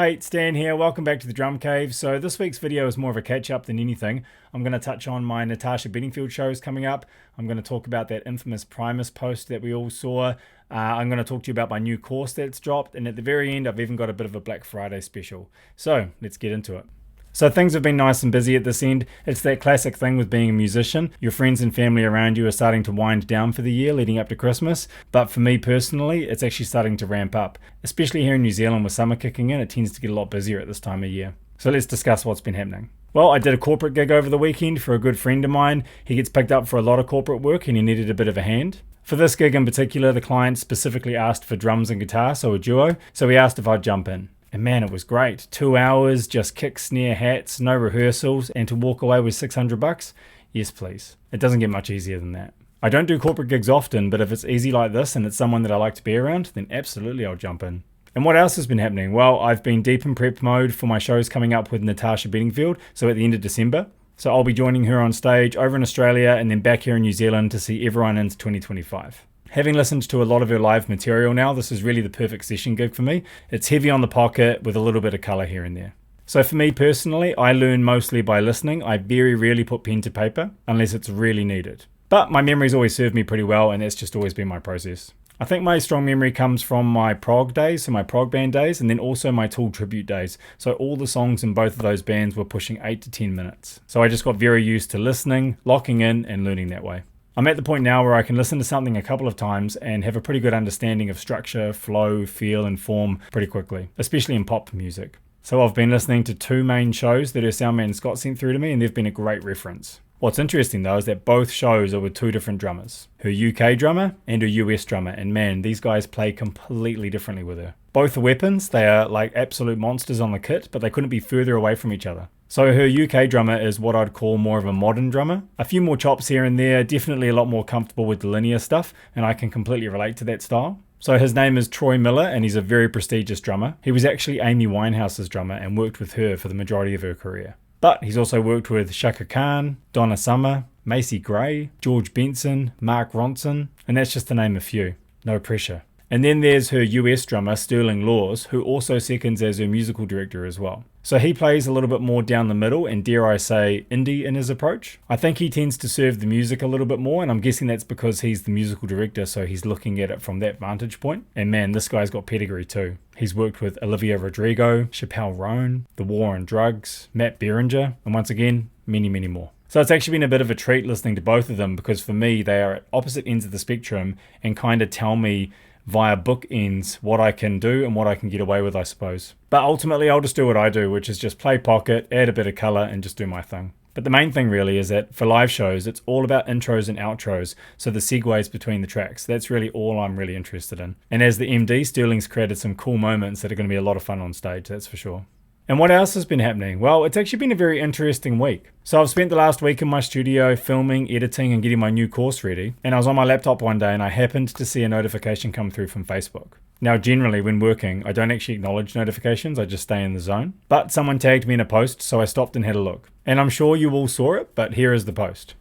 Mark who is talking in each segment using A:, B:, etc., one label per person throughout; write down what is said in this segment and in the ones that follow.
A: Hey, it's Dan here. Welcome back to the Drum Cave. So this week's video is more of a catch-up than anything. I'm going to touch on my Natasha Bedingfield shows coming up. I'm going to talk about that infamous Primus post that we all saw. I'm going to talk to you about my new course that's dropped. And at the very end, I've even got a bit of a Black Friday special. So let's get into it. So things have been nice and busy at this end. It's that classic thing with being a musician. Your friends and family around you are starting to wind down for the year leading up to Christmas. But for me personally, it's actually starting to ramp up. Especially here in New Zealand with summer kicking in, it tends to get a lot busier at this time of year. So let's discuss what's been happening. Well, I did a corporate gig over the weekend for a good friend of mine. He gets picked up for a lot of corporate work and he needed a bit of a hand. For this gig in particular, the client specifically asked for drums and guitar, so a duo. So he asked if I'd jump in. And man, it was great. 2 hours, just kick, snare, hats, no rehearsals, and to walk away with $600? Yes, please. It doesn't get much easier than that. I don't do corporate gigs often, but if it's easy like this and it's someone that I like to be around, then absolutely I'll jump in. And what else has been happening? Well, I've been deep in prep mode for my shows coming up with Natasha Bedingfield, so at the end of December. So I'll be joining her on stage over in Australia and then back here in New Zealand to see everyone into 2025. Having listened to a lot of her live material now, this is really the perfect session gig for me. It's heavy on the pocket with a little bit of colour here and there. So for me personally, I learn mostly by listening. I very rarely put pen to paper unless it's really needed. But my memories always served me pretty well and that's just always been my process. I think my strong memory comes from my prog days, so my prog band days, and then also my Tool tribute days. So all the songs in both of those bands were pushing 8 to 10 minutes. So I just got very used to listening, locking in and learning that way. I'm at the point now where I can listen to something a couple of times and have a pretty good understanding of structure, flow, feel and form pretty quickly, especially in pop music. So I've been listening to 2 main shows that her soundman Scott sent through to me and they've been a great reference. What's interesting though is that both shows are with 2 different drummers, her UK drummer and her US drummer, and man, these guys play completely differently with her. Both are weapons, they are like absolute monsters on the kit, but they couldn't be further away from each other. So her UK drummer is what I'd call more of a modern drummer. A few more chops here and there, definitely a lot more comfortable with the linear stuff, and I can completely relate to that style. So his name is Troy Miller, and he's a very prestigious drummer. He was actually Amy Winehouse's drummer and worked with her for the majority of her career. But he's also worked with Shaka Khan, Donna Summer, Macy Gray, George Benson, Mark Ronson, and that's just to name a few. No pressure. And then there's her US drummer, Sterling Laws, who also seconds as her musical director as well. So he plays a little bit more down the middle and dare I say indie in his approach. I think he tends to serve the music a little bit more and I'm guessing that's because he's the musical director so he's looking at it from that vantage point. And man, this guy's got pedigree too. He's worked with Olivia Rodrigo, Chappelle Roan, The War on Drugs, Matt Berringer, and once again, many, many more. So it's actually been a bit of a treat listening to both of them because for me, they are at opposite ends of the spectrum and kind of tell me via bookends what I can do and what I can get away with, I suppose. But ultimately, I'll just do what I do, which is just play pocket, add a bit of colour and just do my thing. But the main thing really is that for live shows, it's all about intros and outros, so the segues between the tracks. That's really all I'm really interested in. And as the MD, Sterling's created some cool moments that are going to be a lot of fun on stage, that's for sure. And what else has been happening? Well, it's actually been a very interesting week. So I've spent the last week in my studio filming, editing and getting my new course ready. And I was on my laptop one day and I happened to see a notification come through from Facebook. Now generally when working, I don't actually acknowledge notifications, I just stay in the zone. But someone tagged me in a post, so I stopped and had a look. And I'm sure you all saw it, but here is the post.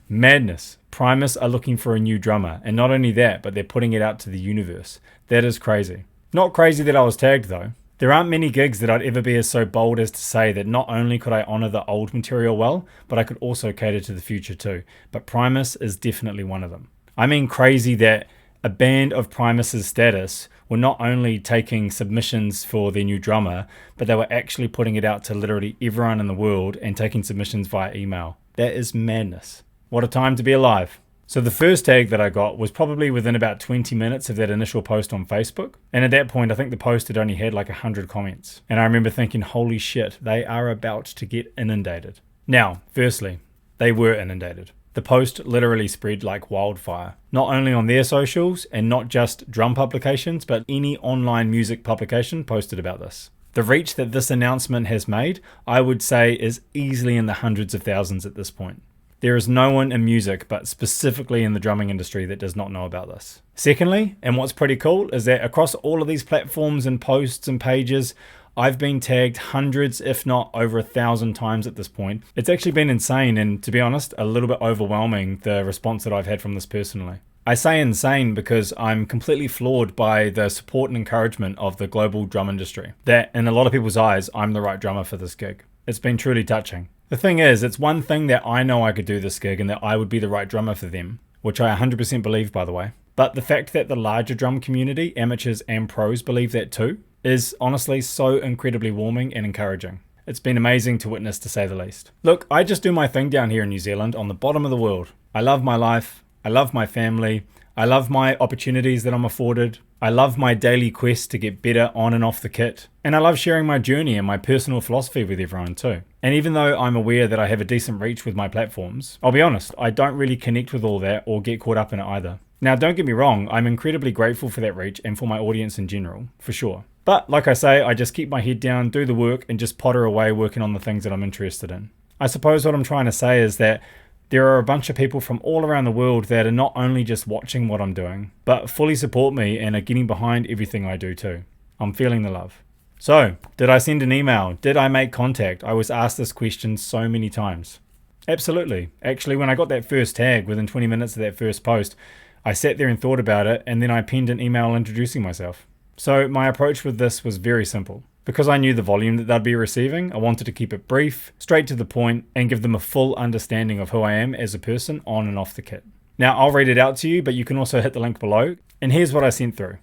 A: Madness. Primus are looking for a new drummer. And not only that, but they're putting it out to the universe. That is crazy. Not crazy that I was tagged though. There aren't many gigs that I'd ever be as so bold as to say that not only could I honour the old material well, but I could also cater to the future too. But Primus is definitely one of them. I mean crazy that a band of Primus's status were not only taking submissions for their new drummer, but they were actually putting it out to literally everyone in the world and taking submissions via email. That is madness. What a time to be alive. So the first tag that I got was probably within about 20 minutes of that initial post on Facebook. And at that point, I think the post had only had like 100 comments. And I remember thinking, holy shit, they are about to get inundated. Now, firstly, they were inundated. The post literally spread like wildfire. Not only on their socials and not just drum publications, but any online music publication posted about this. The reach that this announcement has made, I would say, is easily in the hundreds of thousands at this point. There is no one in music, but specifically in the drumming industry, that does not know about this. Secondly, and what's pretty cool, is that across all of these platforms and posts and pages, I've been tagged hundreds, if not over 1,000 times at this point. It's actually been insane and, to be honest, a little bit overwhelming, the response that I've had from this personally. I say insane because I'm completely floored by the support and encouragement of the global drum industry. That, in a lot of people's eyes, I'm the right drummer for this gig. It's been truly touching. The thing is, it's one thing that I know I could do this gig and that I would be the right drummer for them, which I 100% believe, by the way. But the fact that the larger drum community, amateurs and pros, believe that too, is honestly so incredibly warming and encouraging. It's been amazing to witness, to say the least. Look, I just do my thing down here in New Zealand on the bottom of the world. I love my life. I love my family. I love my opportunities that I'm afforded. I love my daily quest to get better on and off the kit. And I love sharing my journey and my personal philosophy with everyone too. And even though I'm aware that I have a decent reach with my platforms, I'll be honest, I don't really connect with all that or get caught up in it either. Now, don't get me wrong, I'm incredibly grateful for that reach and for my audience in general, for sure. But like I say, I just keep my head down, do the work, and just potter away working on the things that I'm interested in. I suppose what I'm trying to say is that there are a bunch of people from all around the world that are not only just watching what I'm doing, but fully support me and are getting behind everything I do too. I'm feeling the love. So, did I send an email? Did I make contact? I was asked this question so many times. Absolutely. Actually, when I got that first tag, within 20 minutes of that first post, I sat there and thought about it, and then I penned an email introducing myself. So my approach with this was very simple. Because I knew the volume that they'd be receiving, I wanted to keep it brief, straight to the point, and give them a full understanding of who I am as a person on and off the kit. Now, I'll read it out to you, but you can also hit the link below. And here's what I sent through.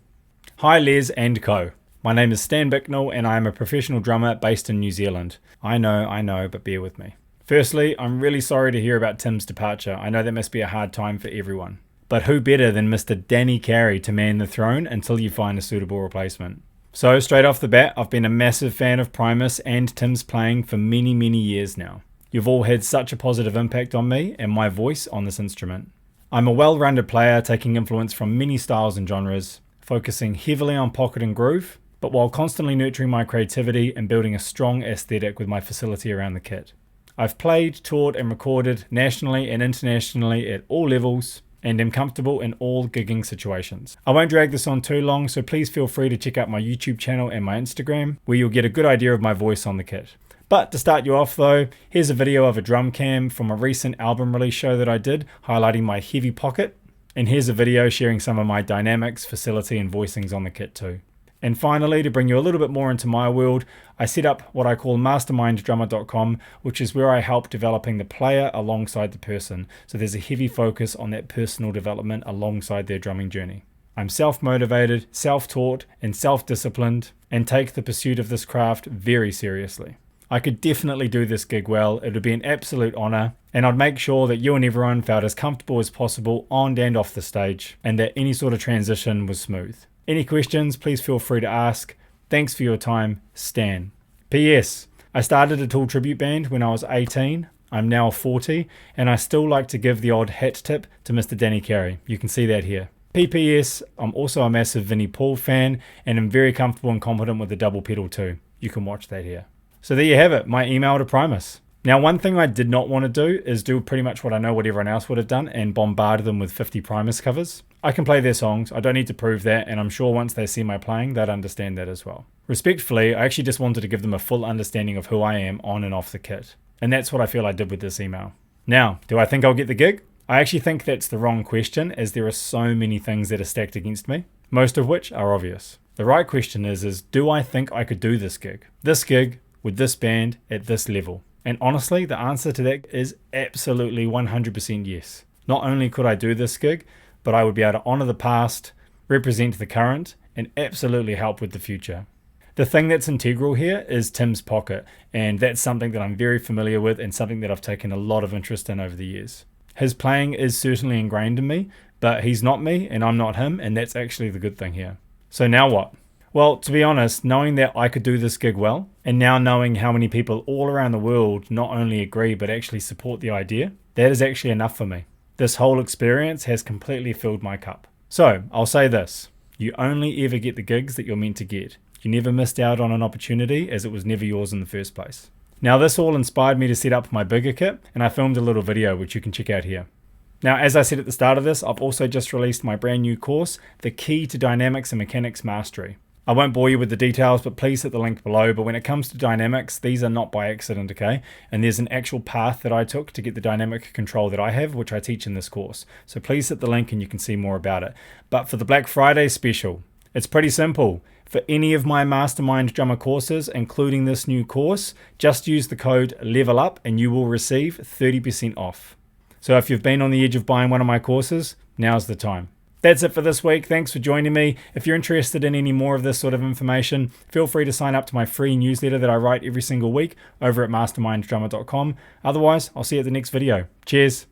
A: Hi Les and co. My name is Stan Bicknell, and I am a professional drummer based in New Zealand. I know, but bear with me. Firstly, I'm really sorry to hear about Tim's departure. I know that must be a hard time for everyone. But who better than Mr. Danny Carey to man the throne until you find a suitable replacement? So straight off the bat, I've been a massive fan of Primus and Tim's playing for many, many years now. You've all had such a positive impact on me and my voice on this instrument. I'm a well-rounded player, taking influence from many styles and genres, focusing heavily on pocket and groove, but while constantly nurturing my creativity and building a strong aesthetic with my facility around the kit. I've played, toured and recorded nationally and internationally at all levels, and am comfortable in all gigging situations. I won't drag this on too long, so please feel free to check out my YouTube channel and my Instagram, where you'll get a good idea of my voice on the kit. But to start you off though, here's a video of a drum cam from a recent album release show that I did, highlighting my heavy pocket, and here's a video sharing some of my dynamics, facility and voicings on the kit too. And finally, to bring you a little bit more into my world, I set up what I call masterminddrummer.com, which is where I help developing the player alongside the person. So there's a heavy focus on that personal development alongside their drumming journey. I'm self-motivated, self-taught, and self-disciplined, and take the pursuit of this craft very seriously. I could definitely do this gig well. It would be an absolute honor, and I'd make sure that you and everyone felt as comfortable as possible on and off the stage, and that any sort of transition was smooth. Any questions, please feel free to ask. Thanks for your time, Stan. P.S. I started a Tool tribute band when I was 18. I'm now 40, and I still like to give the odd hat tip to Mr. Danny Carey. You can see that here. P.P.S. I'm also a massive Vinnie Paul fan, and I'm very comfortable and competent with the double pedal too. You can watch that here. So there you have it, my email to Primus. Now, one thing I did not want to do is do pretty much what I know what everyone else would have done and bombard them with 50 Primus covers. I can play their songs, I don't need to prove that, and I'm sure once they see my playing, they'd understand that as well. Respectfully, I actually just wanted to give them a full understanding of who I am on and off the kit. And that's what I feel I did with this email. Now, do I think I'll get the gig? I actually think that's the wrong question, as there are so many things that are stacked against me, most of which are obvious. The right question is do I think I could do this gig? This gig, with this band, at this level? And honestly, the answer to that is absolutely 100% yes. Not only could I do this gig, but I would be able to honour the past, represent the current, and absolutely help with the future. The thing that's integral here is Tim's pocket, and that's something that I'm very familiar with and something that I've taken a lot of interest in over the years. His playing is certainly ingrained in me, but he's not me and I'm not him, and that's actually the good thing here. So now what? Well, to be honest, knowing that I could do this gig well, and now knowing how many people all around the world not only agree but actually support the idea, that is actually enough for me. This whole experience has completely filled my cup. So, I'll say this. You only ever get the gigs that you're meant to get. You never missed out on an opportunity, as it was never yours in the first place. Now, this all inspired me to set up my bigger kit, and I filmed a little video which you can check out here. Now, as I said at the start of this, I've also just released my brand new course, The Key to Dynamics and Mechanics Mastery. I won't bore you with the details, but please hit the link below. But when it comes to dynamics, these are not by accident, okay? And there's an actual path that I took to get the dynamic control that I have, which I teach in this course. So please hit the link and you can see more about it. But for the Black Friday special, it's pretty simple. For any of my Mastermind Drummer courses, including this new course, just use the code LEVELUP and you will receive 30% off. So if you've been on the edge of buying one of my courses, now's the time. That's it for this week. Thanks for joining me. If you're interested in any more of this sort of information, feel free to sign up to my free newsletter that I write every single week over at masterminddrummer.com. Otherwise, I'll see you at the next video. Cheers.